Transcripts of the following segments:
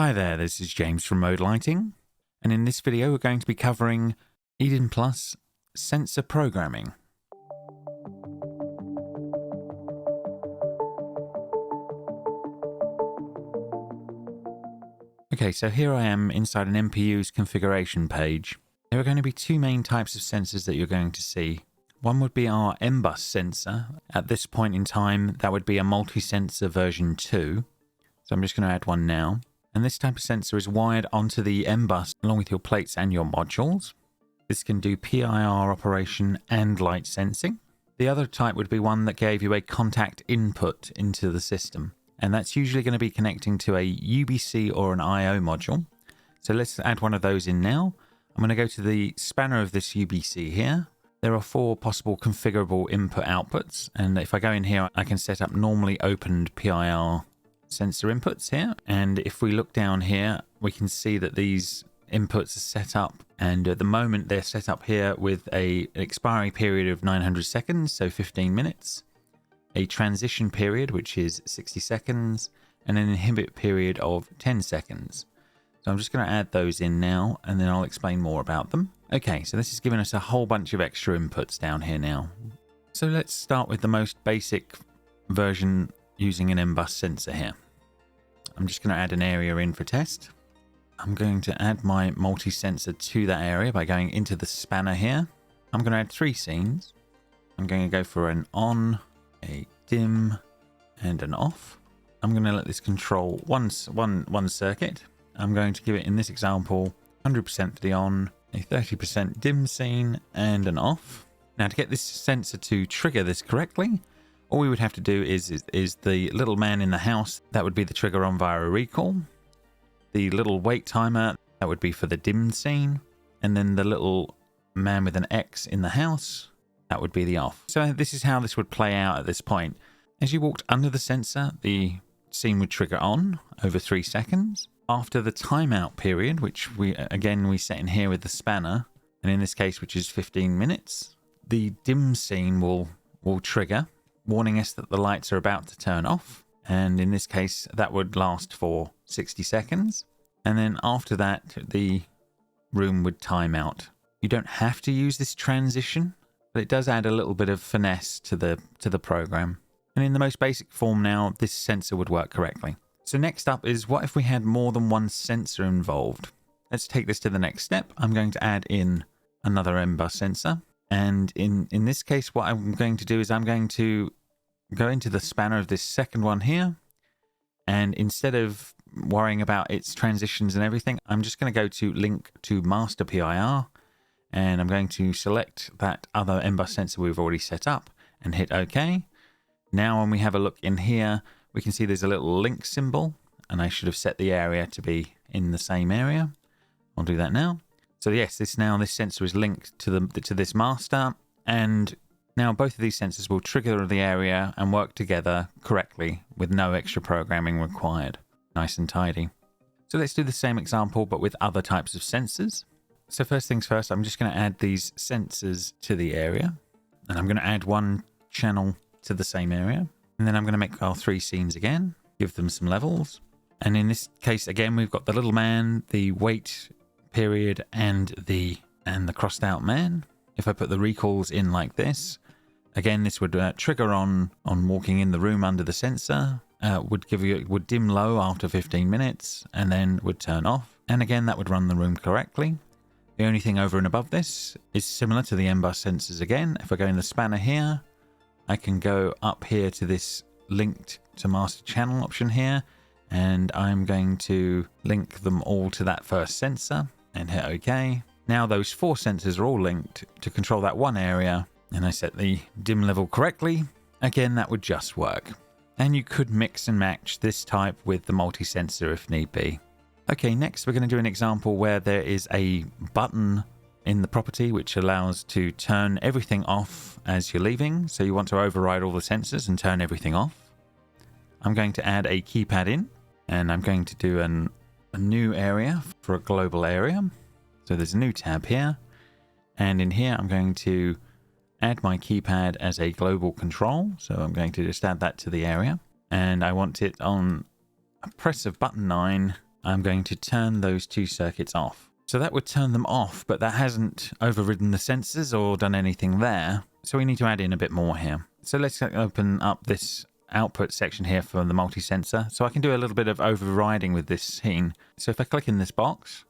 Hi there, this is James from Mode Lighting, and in this video we're going to be covering eDIN Plus sensor programming. Okay, so here I am inside an MBUS configuration page. There are going to be two main types of sensors that you're going to see. One would be our MBUS sensor. At this point in time, that would be a multi-sensor version 2. So I'm just going to add one now. And this type of sensor is wired onto the MBUS along with your plates and your modules. This can do PIR operation and light sensing. The other type would be one that gave you a contact input into the system. And that's usually going to be connecting to a UBC or an IO module. So let's add one of those in now. I'm going to go to the spanner of this UBC here. There are 4 possible configurable input outputs. And if I go in here, I can set up normally opened PIR sensor inputs here, and if we look down here we can see that these inputs are set up, and at the moment they're set up here with an expiry period of 900 seconds, so 15 minutes, a transition period which is 60 seconds, and an inhibit period of 10 seconds. So I'm just going to add those in now and then I'll explain more about them. Okay, so this is giving us a whole bunch of extra inputs down here now. So let's start with the most basic version using an MBUS sensor here. I'm just going to add an area in for test. I'm going to add my multi-sensor to that area by going into the spanner here. I'm going to add 3 scenes. I'm going to go for an on, a dim, and an off. I'm going to let this control one circuit. I'm going to give it, in this example, 100% for the on, a 30% dim scene, and an off. Now, to get this sensor to trigger this correctly, all we would have to do is the little man in the house, that would be the trigger on via a recall. The little wait timer, that would be for the dim scene. And then the little man with an X in the house, that would be the off. So this is how this would play out at this point. As you walked under the sensor, the scene would trigger on over 3 seconds. After the timeout period, which we set in here with the spanner, and in this case, which is 15 minutes, the dim scene will trigger, warning us that the lights are about to turn off, and in this case that would last for 60 seconds, and then after that the room would time out. You don't have to use this transition, but it does add a little bit of finesse to the program, and in the most basic form now this sensor would work correctly. So next up is, what if we had more than one sensor involved? Let's take this to the next step. I'm going to add in another MBUS sensor. And in this case, what I'm going to do is I'm going to go into the spanner of this second one here. And instead of worrying about its transitions and everything, I'm just going to go to link to master PIR. And I'm going to select that other MBUS sensor we've already set up and hit OK. Now when we have a look in here, we can see there's a little link symbol. And I should have set the area to be in the same area. I'll do that now. So yes, this sensor is linked to this master, and now both of these sensors will trigger the area and work together correctly with no extra programming required. Nice and tidy. So let's do the same example but with other types of sensors. So first things first, I'm just going to add these sensors to the area, and I'm going to add one channel to the same area, and then I'm going to make our 3 scenes again, give them some levels, and in this case again we've got the little man, the wait period, and the crossed out man. If I put the recalls in like this, again this would trigger on walking in the room under the sensor, would dim low after 15 minutes and then would turn off, and again that would run the room correctly. The only thing over and above this is similar to the MBUS sensors again. If I go in the spanner here, I can go up here to this linked to master channel option here, and I'm going to link them all to that first sensor and hit OK. Now those 4 sensors are all linked to control that one area, and I set the dim level correctly. Again, that would just work. And you could mix and match this type with the multi-sensor if need be. Okay, next we're going to do an example where there is a button in the property which allows to turn everything off as you're leaving. So you want to override all the sensors and turn everything off. I'm going to add a keypad in, and I'm going to do a new area for a global area. So there's a new tab here, and in here I'm going to add my keypad as a global control. So I'm going to just add that to the area, and I want it on a press of button 9 I'm going to turn those two circuits off. So that would turn them off, but that hasn't overridden the sensors or done anything there. So we need to add in a bit more here. So let's open up this output section here for the multi-sensor. So I can do a little bit of overriding with this scene. So if I click in this box,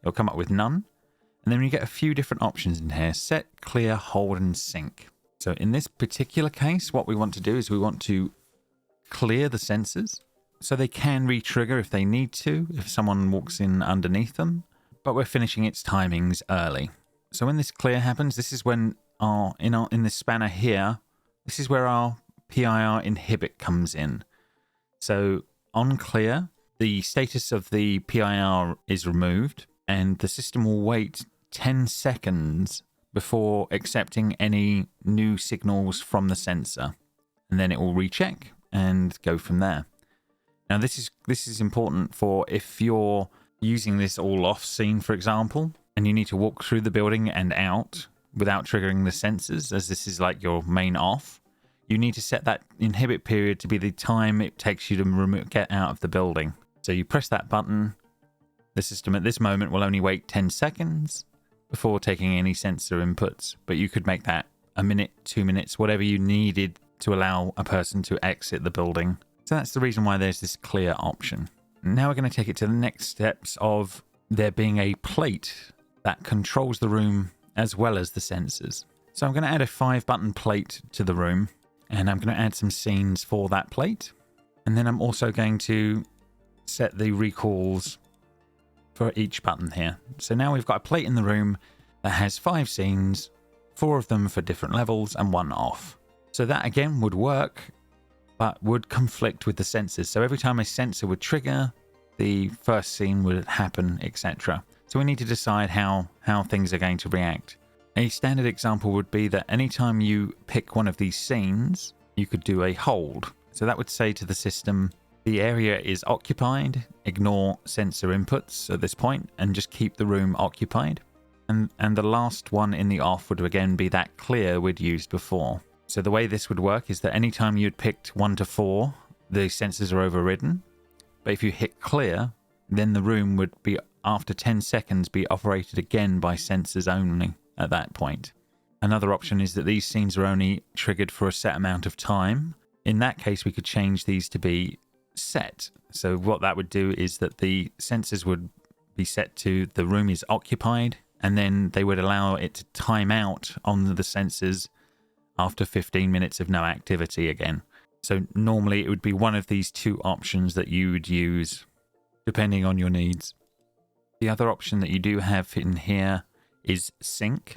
it'll come up with none. And then you get a few different options in here: set, clear, hold, and sync. So in this particular case, what we want to do is we want to clear the sensors so they can re-trigger if they need to, if someone walks in underneath them. But we're finishing its timings early. So when this clear happens, this is when in this spanner here, this is where our PIR inhibit comes in. So on clear, the status of the PIR is removed, and the system will wait 10 seconds before accepting any new signals from the sensor. And then it will recheck and go from there. Now this is important for if you're using this all off scene, for example, and you need to walk through the building and out without triggering the sensors, as this is like your main off. You need to set that inhibit period to be the time it takes you to get out of the building. So you press that button. The system at this moment will only wait 10 seconds before taking any sensor inputs, but you could make that a minute, 2 minutes, whatever you needed to allow a person to exit the building. So that's the reason why there's this clear option. Now we're going to take it to the next steps of there being a plate that controls the room as well as the sensors. So I'm going to add a 5-button plate to the room, and I'm going to add some scenes for that plate. And then I'm also going to set the recalls for each button here. So now we've got a plate in the room that has 5 scenes, 4 of them for different levels and 1 off. So that again would work, but would conflict with the sensors. So every time a sensor would trigger, the first scene would happen, etc. So we need to decide how things are going to react. A standard example would be that anytime you pick one of these scenes, you could do a hold. So that would say to the system, the area is occupied, ignore sensor inputs at this point, and just keep the room occupied. And the last one in the off would again be that clear we'd used before. So the way this would work is that anytime you'd picked 1 to 4, the sensors are overridden. But if you hit clear, then the room would be, after 10 seconds, be operated again by sensors only at that point. Another option is that these scenes are only triggered for a set amount of time. In that case, we could change these to be set. So what that would do is that the sensors would be set to the room is occupied, and then they would allow it to time out on the sensors after 15 minutes of no activity again. So normally it would be one of these 2 options that you would use depending on your needs. The other option that you do have in here is sync.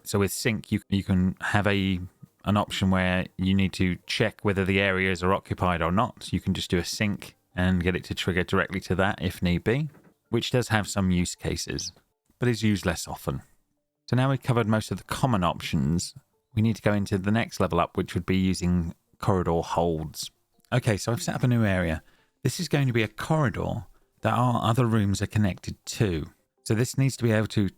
So with sync, you can have an option where you need to check whether the areas are occupied or not. You can just do a sync and get it to trigger directly to that if need be, which does have some use cases, but is used less often. So now we've covered most of the common options. We need to go into the next level up, which would be using corridor holds. Okay, so I've set up a new area. This is going to be a corridor that our other rooms are connected to. So this needs to be able to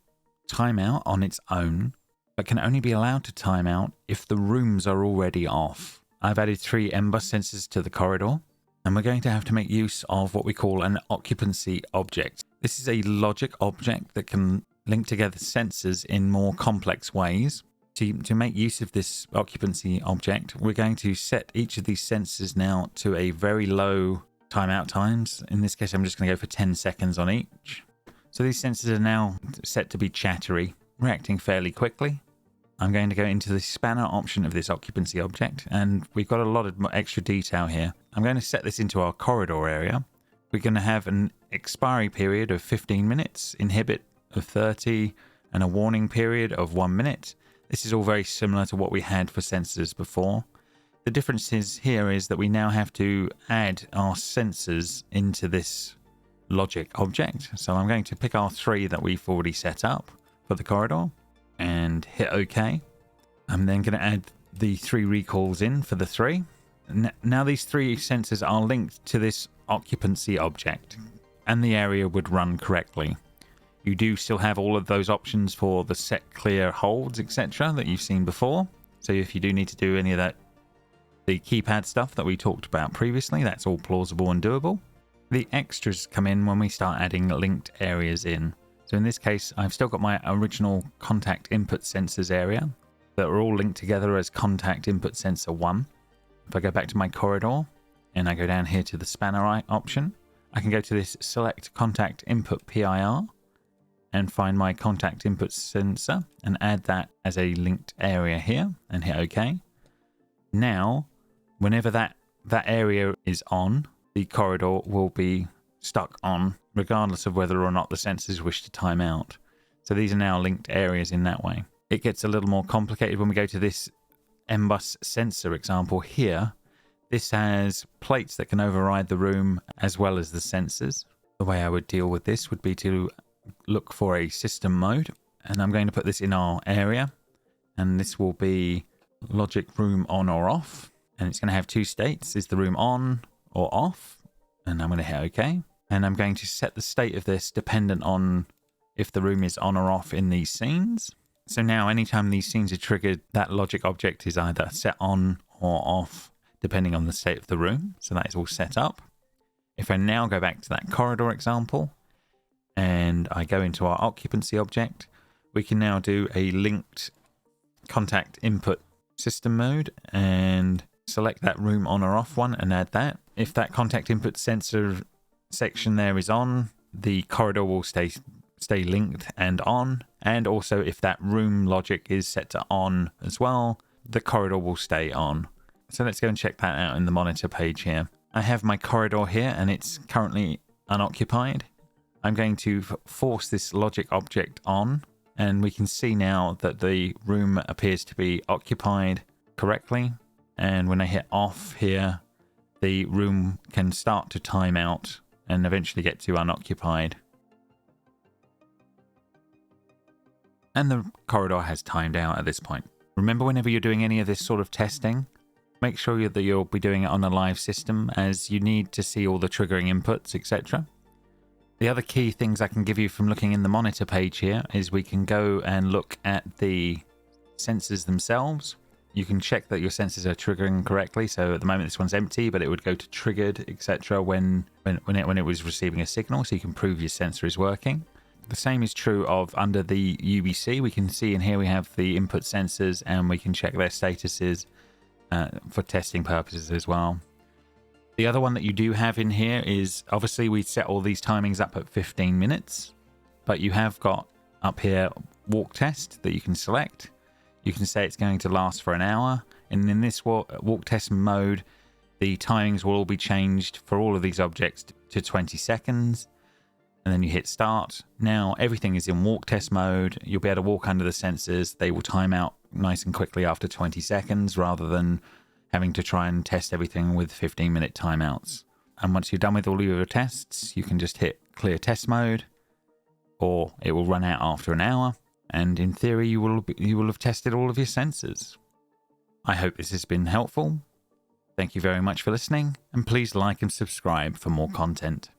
time out on its own, but can only be allowed to time out if the rooms are already off. I've added 3 MBUS sensors to the corridor, and we're going to have to make use of what we call an occupancy object. This is a logic object that can link together sensors in more complex ways. To make use of this occupancy object, we're going to set each of these sensors now to a very low timeout times. In this case, I'm just going to go for 10 seconds on each. So these sensors are now set to be chattery, reacting fairly quickly. I'm going to go into the spanner option of this occupancy object, and we've got a lot of extra detail here. I'm going to set this into our corridor area. We're going to have an expiry period of 15 minutes, inhibit of 30, and a warning period of 1 minute. This is all very similar to what we had for sensors before. The difference here is that we now have to add our sensors into this logic object. So I'm going to pick our 3 that we've already set up for the corridor and hit OK. I'm then going to add the 3 recalls in for the 3. Now these 3 sensors are linked to this occupancy object, and the area would run correctly. You do still have all of those options for the set, clear, holds, etc. that you've seen before. So if you do need to do any of that, the keypad stuff that we talked about previously, that's all plausible and doable. The extras come in when we start adding linked areas in. So in this case, I've still got my original contact input sensors area that are all linked together as contact input sensor 1. If I go back to my corridor and I go down here to the spanner option, I can go to this select contact input PIR and find my contact input sensor and add that as a linked area here and hit OK. Now, whenever that area is on, the corridor will be stuck on, regardless of whether or not the sensors wish to time out. So these are now linked areas in that way. It gets a little more complicated when we go to this MBUS sensor example here. This has plates that can override the room as well as the sensors. The way I would deal with this would be to look for a system mode, and I'm going to put this in our area, and this will be logic room on or off, and it's going to have two states. Is the room on or off? And I'm going to hit OK, and I'm going to set the state of this dependent on if the room is on or off in these scenes. So now anytime these scenes are triggered, that logic object is either set on or off depending on the state of the room. So that is all set up. If I now go back to that corridor example and I go into our occupancy object, we can now do a linked contact input system mode and select that room on or off one and add that. If that contact input sensor section there is on, the corridor will stay linked and on. And also if that room logic is set to on as well, the corridor will stay on. So let's go and check that out in the monitor page here. I have my corridor here and it's currently unoccupied. I'm going to force this logic object on, and we can see now that the room appears to be occupied correctly. And when I hit off here, the room can start to time out and eventually get to unoccupied. And the corridor has timed out at this point. Remember, whenever you're doing any of this sort of testing, make sure that you'll be doing it on a live system, as you need to see all the triggering inputs, etc. The other key things I can give you from looking in the monitor page here is we can go and look at the sensors themselves. You can check that your sensors are triggering correctly. So at the moment this one's empty, but it would go to triggered, etc. when it was receiving a signal, so you can prove your sensor is working. The same is true of under the UBC. We can see in here we have the input sensors and we can check their statuses for testing purposes as well. The other one that you do have in here is, obviously we set all these timings up at 15 minutes, but you have got up here walk test that you can select. You can say it's going to last for an hour, and in this walk test mode, the timings will all be changed for all of these objects to 20 seconds, and then you hit start. Now everything is in walk test mode. You'll be able to walk under the sensors. They will time out nice and quickly after 20 seconds rather than having to try and test everything with 15-minute timeouts. And once you're done with all of your tests, you can just hit clear test mode, or it will run out after an hour. And in theory, you will have tested all of your sensors. I hope this has been helpful. Thank you very much for listening, and please like and subscribe for more content.